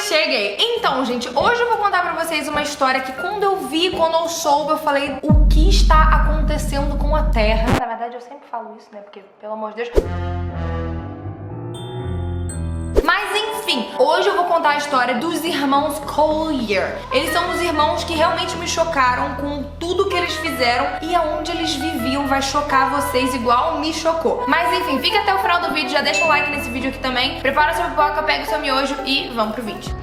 Cheguei! Então, gente, hoje eu vou contar pra vocês uma história que quando eu soube, eu falei o que está acontecendo com a Terra. Na verdade, eu sempre falo isso, né? Porque, pelo amor de Deus... Mas enfim, hoje eu vou contar a história dos irmãos Collier. Eles são os irmãos que realmente me chocaram com tudo que eles fizeram, e aonde eles viviam vai chocar vocês igual me chocou. Mas enfim, fica até o final do vídeo, já deixa um like nesse vídeo aqui também. Prepara sua pipoca, pega o seu miojo e vamos pro vídeo.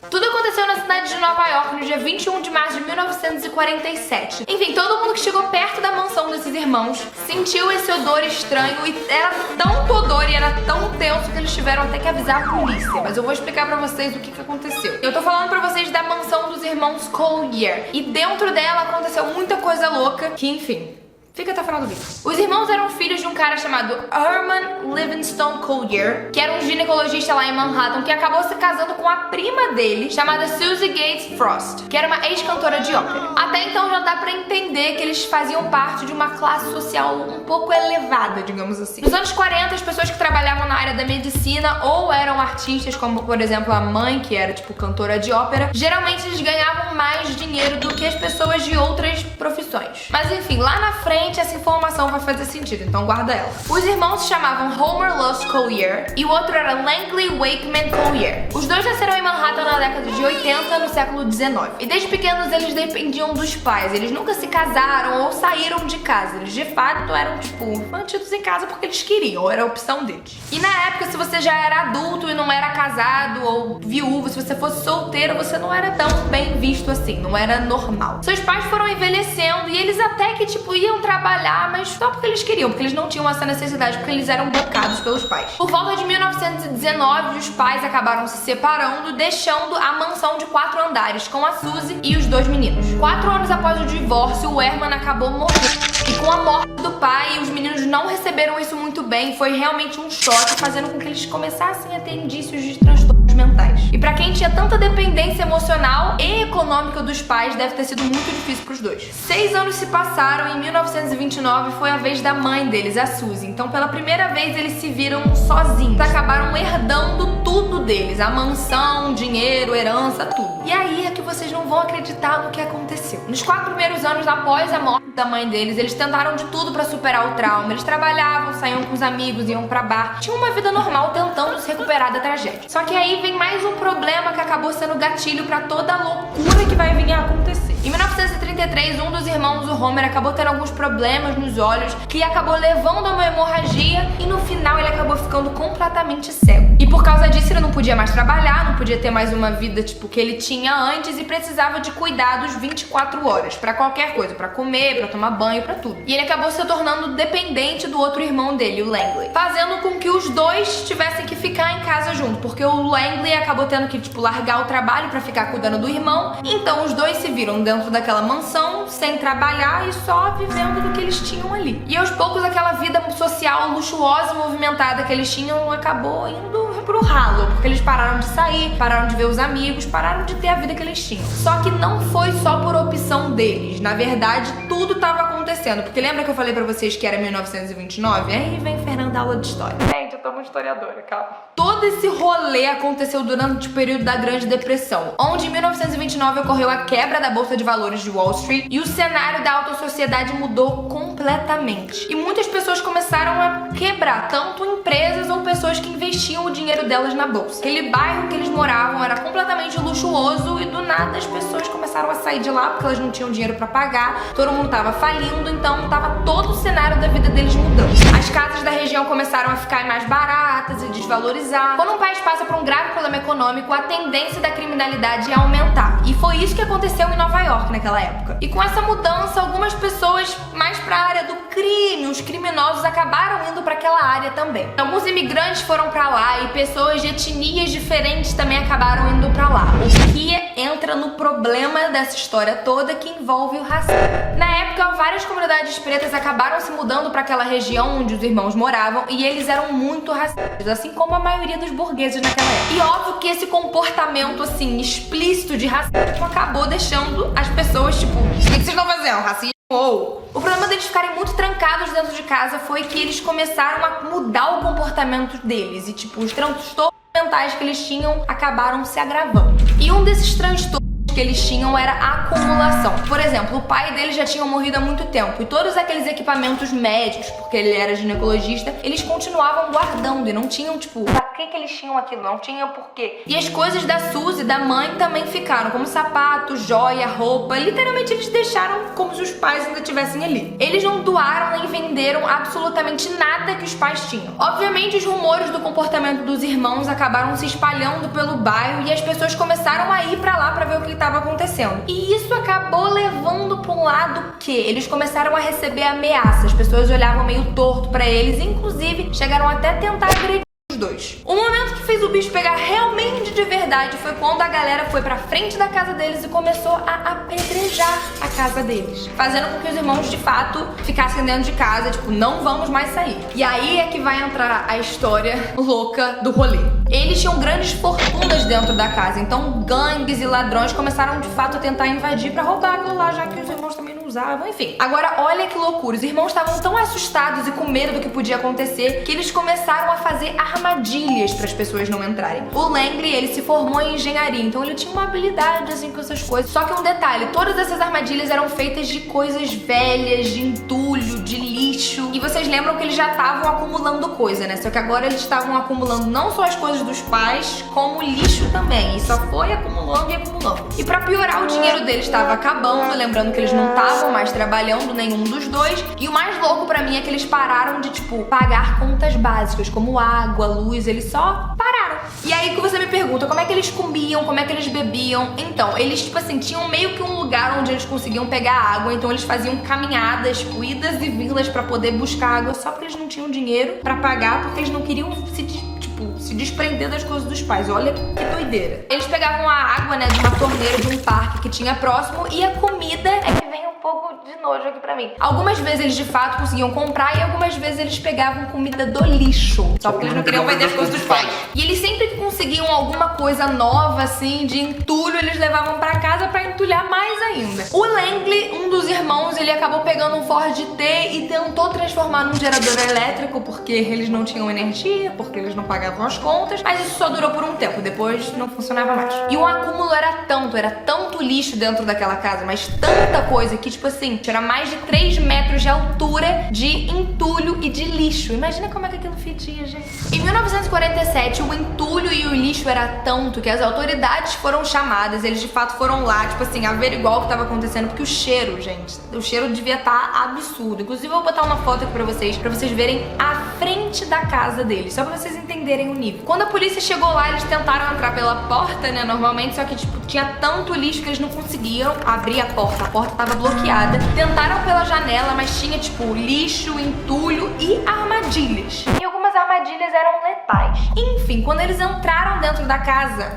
Tudo aconteceu na cidade de Nova York no dia 21 de março de 1947. Enfim, todo mundo que chegou perto da mansão desses irmãos sentiu esse odor estranho, e era tanto odor e era tão tenso que eles tiveram até que avisar a polícia. Mas eu vou explicar pra vocês o que aconteceu. Eu tô falando pra vocês da mansão dos irmãos Collier, e dentro dela aconteceu muita coisa louca que, enfim... Fica até o final do vídeo. Os irmãos eram filhos de um cara chamado Herman Livingstone Collier, que era um ginecologista lá em Manhattan, que acabou se casando com a prima dele, chamada Susie Gates Frost, que era uma ex-cantora de ópera. Até então já dá pra entender que eles faziam parte de uma classe social um pouco elevada, digamos assim. Nos anos 40, as pessoas que trabalhavam na área da medicina ou eram artistas, como por exemplo a mãe, que era tipo cantora de ópera, geralmente eles ganhavam mais dinheiro do que as pessoas de outras profissões. Mas enfim, lá na frente essa informação vai fazer sentido, então guarda ela. Os irmãos se chamavam Homer Luce Collier e o outro era Langley Wakeman Collier. Os dois nasceram em Manhattan na década de 80, no século 19. E desde pequenos eles dependiam dos pais. Eles nunca se casaram ou saíram de casa. Eles de fato eram, tipo, mantidos em casa porque eles queriam, ou era a opção deles. E na época, se você já era adulto e não era casado ou viúvo, se você fosse solteiro, você não era tão bem visto assim, não era normal. Seus pais foram envelhecendo e eles até que, tipo, iam trabalhar, mas só porque eles queriam, porque eles não tinham essa necessidade, porque eles eram bancados pelos pais. Por volta de 1919, os pais acabaram se separando, deixando a mansão de 4 andares com a Suzy e os 2 meninos. 4 anos após o divórcio, o Herman acabou morrendo. E com a morte do pai, os meninos não receberam isso muito bem. Foi realmente um choque, fazendo com que eles começassem a ter indícios de transtornos mentais. E pra quem tinha tanta dependência emocional e econômica dos pais, deve ter sido muito difícil pros dois. 6 anos se passaram e em 1929 foi a vez da mãe deles, a Suzy. Então pela primeira vez eles se viram sozinhos. Acabaram herdando tudo deles, a mansão, dinheiro, herança, tudo. E aí é que vocês não vão acreditar no que aconteceu. Nos 4 primeiros anos após a morte da mãe deles, eles tentaram de tudo pra superar o trauma. Eles trabalhavam, saíam com os amigos, iam pra bar. Tinham uma vida normal tentando se recuperar da tragédia. Só que aí vem mais um problema que acabou sendo gatilho pra toda a loucura que vai vir a acontecer. Em 1933, um dos irmãos, o Homer, acabou tendo alguns problemas nos olhos, que acabou levando a uma hemorragia, e no final ele acabou ficando completamente cego. E por causa disso ele não podia mais trabalhar, não podia ter mais uma vida tipo que ele tinha antes, e precisava de cuidados 24 horas pra qualquer coisa, pra comer, pra tomar banho, pra tudo. E ele acabou se tornando dependente do outro irmão dele, o Langley, fazendo com que os dois tivessem que ficar em casa junto, porque o Langley acabou tendo que, tipo, largar o trabalho pra ficar cuidando do irmão. Então os dois se viram dentro daquela mansão, sem trabalhar e só vivendo do que eles tinham ali. E aos poucos aquela vida social luxuosa e movimentada que eles tinham acabou indo pro ralo, porque eles pararam de sair, pararam de ver os amigos, pararam de ter a vida que eles tinham. Só que não foi só por opção deles. Na verdade, tudo tava acontecendo, porque lembra que eu falei pra vocês que era 1929? Aí vem Fernanda, aula de história. Gente, eu tô muito historiadora, calma. Todo esse rolê aconteceu durante o período da Grande Depressão, onde em 1929 ocorreu a quebra da Bolsa de Valores de Wall Street e o cenário da alta sociedade mudou completamente. E muitas pessoas começaram a quebrar, tanto empresas ou pessoas que investiam o dinheiro delas na bolsa. Aquele bairro que eles moravam era completamente luxuoso e do nada as pessoas começaram a sair de lá porque elas não tinham dinheiro pra pagar, todo mundo tava falindo, então tava todo o cenário da vida deles mudando. As casas da região começaram a ficar mais baratas e desvalorizadas. Quando um país passa por um grave problema econômico, a tendência da criminalidade é aumentar. E foi isso que aconteceu em Nova York naquela época. E com essa mudança, algumas pessoas mais pra área do crime, os criminosos, acabaram indo pra aquela área também. Alguns imigrantes foram pra lá e pessoas de etnias diferentes também acabaram indo pra lá. O que entra no problema dessa história toda, que envolve o racismo. Na época, várias comunidades pretas acabaram se mudando pra aquela região onde os irmãos moravam, e eles eram muito racistas, assim como a maioria dos burgueses naquela época. E óbvio que esse comportamento, assim, explícito de racismo acabou deixando as pessoas, tipo, o que vocês estão fazendo? Racismo? O problema deles ficarem muito trancados dentro de casa foi que eles começaram a mudar o comportamento deles. E, tipo, os transtornos mentais que eles tinham acabaram se agravando. E um desses transtornos que eles tinham era a acumulação. Por exemplo, o pai dele já tinha morrido há muito tempo e todos aqueles equipamentos médicos, porque ele era ginecologista, eles continuavam guardando e não tinham, tipo, pra que eles tinham aquilo? Não tinham porquê. E as coisas da Suzy, da mãe, também ficaram, como sapato, joia, roupa. Literalmente eles deixaram como se os pais ainda estivessem ali. Eles não doaram nem venderam absolutamente nada que os pais tinham. Obviamente, os rumores do comportamento dos irmãos acabaram se espalhando pelo bairro e as pessoas começaram a ir pra lá pra ver o que estava acontecendo. E isso acabou levando para um lado que eles começaram a receber ameaças. As pessoas olhavam meio torto para eles, inclusive chegaram até a tentar agredir os dois. O momento que fez o bicho pegar realmente de verdade foi quando a galera foi pra frente da casa deles e começou a apedrejar a casa deles, fazendo com que os irmãos de fato ficassem dentro de casa, tipo, não vamos mais sair. E aí é que vai entrar a história louca do rolê. Eles tinham grandes fortunas dentro da casa, então gangues e ladrões começaram de fato a tentar invadir pra roubar aquilo lá, já que os irmãos também não usavam, enfim. Agora, olha que loucura, os irmãos estavam tão assustados e com medo do que podia acontecer que eles começaram a fazer armadilhas para as pessoas não entrarem. O Langley, ele se formou em engenharia, então ele tinha uma habilidade assim com essas coisas. Só que um detalhe, todas essas armadilhas eram feitas de coisas velhas, de entulho, de lixo. E vocês lembram que eles já estavam acumulando coisa, né? Só que agora eles estavam acumulando não só as coisas dos pais, como lixo também. E só foi acumulando e acumulando. E pra piorar, o dinheiro deles estava acabando, lembrando que eles não estavam mais trabalhando, nenhum dos dois. E o mais louco pra mim é que eles pararam de, tipo, pagar contas básicas, como água, luz, eles só pararam. E aí que você me pergunta, como é que eles comiam, como é que eles bebiam? Então, eles, tipo assim, tinham meio que um lugar onde eles conseguiam pegar água, então eles faziam caminhadas, tipo, idas e vindas pra poder buscar água, só porque eles não tinham dinheiro pra pagar, porque eles não queriam se desprender das coisas dos pais. Olha que doideira. Eles pegavam a água, né, de uma torneira de um parque que tinha próximo e a comida é que vem um pouco de nojo aqui pra mim. Algumas vezes eles de fato conseguiam comprar e algumas vezes eles pegavam comida do lixo, só porque eles não queriam vender as coisas dos pais. E eles sempre que conseguiam alguma coisa nova, assim, de entulho, eles levavam pra casa pra entulhar mais ainda. O Langley, um dos irmãos, ele acabou pegando um Ford T e tentou transformar num gerador elétrico porque eles não tinham energia, porque eles não pagavam as contas, mas isso só durou por um tempo, depois não funcionava mais. E o acúmulo era tanto lixo dentro daquela casa, mas tanta coisa que, tipo assim, tinha mais de 3 metros de altura de entulho e de lixo. Imagina como é que aquilo fedia, gente. Em 1947, o entulho e o lixo era tanto que as autoridades foram chamadas, eles de fato foram lá, tipo assim, averiguar o que estava acontecendo, porque o cheiro, gente, o cheiro devia estar absurdo. Inclusive, eu vou botar uma foto aqui pra vocês verem a frente da casa deles, só pra vocês entenderem o nível. Quando a polícia chegou lá, eles tentaram entrar pela porta, né, normalmente, só que, tipo, tinha tanto lixo que eles não conseguiam abrir a porta tava bloqueada. Tentaram pela janela, mas tinha, tipo, lixo, entulho e armadilhas. E algumas armadilhas eram letais. Enfim, quando eles entraram dentro da casa,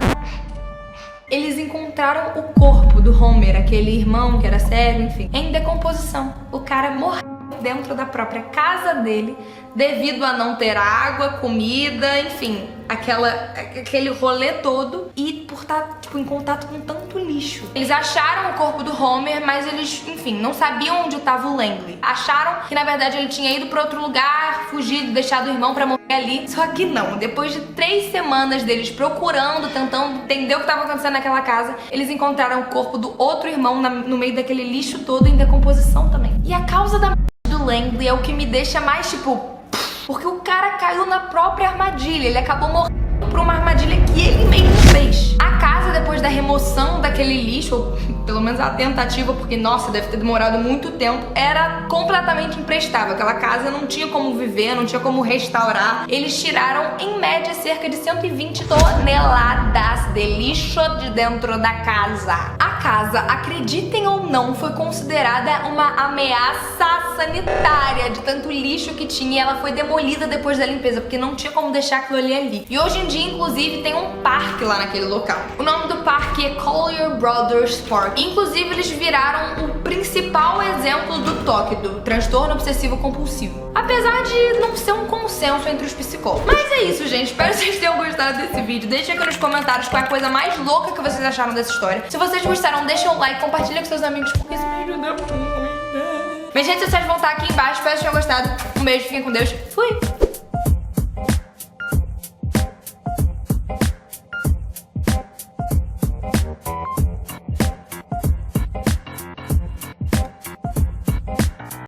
eles encontraram o corpo do Homer, aquele irmão que era cego, enfim, em decomposição. O cara morreu dentro da própria casa dele, devido a não ter água, comida, enfim, aquele rolê todo, e por estar, tipo, em contato com tanto lixo. Eles acharam o corpo do Homer, mas eles, enfim, não sabiam onde estava o Langley. Acharam que, na verdade, ele tinha ido para outro lugar, fugido, deixado o irmão para morrer ali. Só que não. Depois de 3 semanas deles procurando, tentando entender o que estava acontecendo naquela casa, eles encontraram o corpo do outro irmão no meio daquele lixo todo, em decomposição também. E a causa da do Langley é o que me deixa mais, tipo, porque o cara caiu na própria armadilha. Ele acabou morrendo por uma armadilha que ele mesmo fez. A casa, depois da remoção daquele lixo, ou pelo menos a tentativa, porque, nossa, deve ter demorado muito tempo, era completamente imprestável. Aquela casa não tinha como viver, não tinha como restaurar. Eles tiraram, em média, cerca de 120 toneladas de lixo de dentro da casa. A casa, acreditem ou não, foi considerada uma ameaça sanitária de tanto lixo que tinha, e ela foi demolida depois da limpeza, porque não tinha como deixar aquilo ali. E hoje em dia, inclusive, tem um parque lá naquele local. O nome do parque é Collier Brothers Park. Inclusive, eles viraram o principal exemplo do TOC, do transtorno obsessivo compulsivo. Apesar de não ser um consenso entre os psicólogos. Mas é isso, gente. Espero que vocês tenham gostado desse vídeo. Deixem aqui nos comentários qual é a coisa mais louca que vocês acharam dessa história. Se vocês gostaram, deixem um like, compartilhem com seus amigos, porque isso me ajuda muito. Minhas redes sociais vão estar aqui embaixo. Espero que tenham gostado. Um beijo, fiquem com Deus. Fui!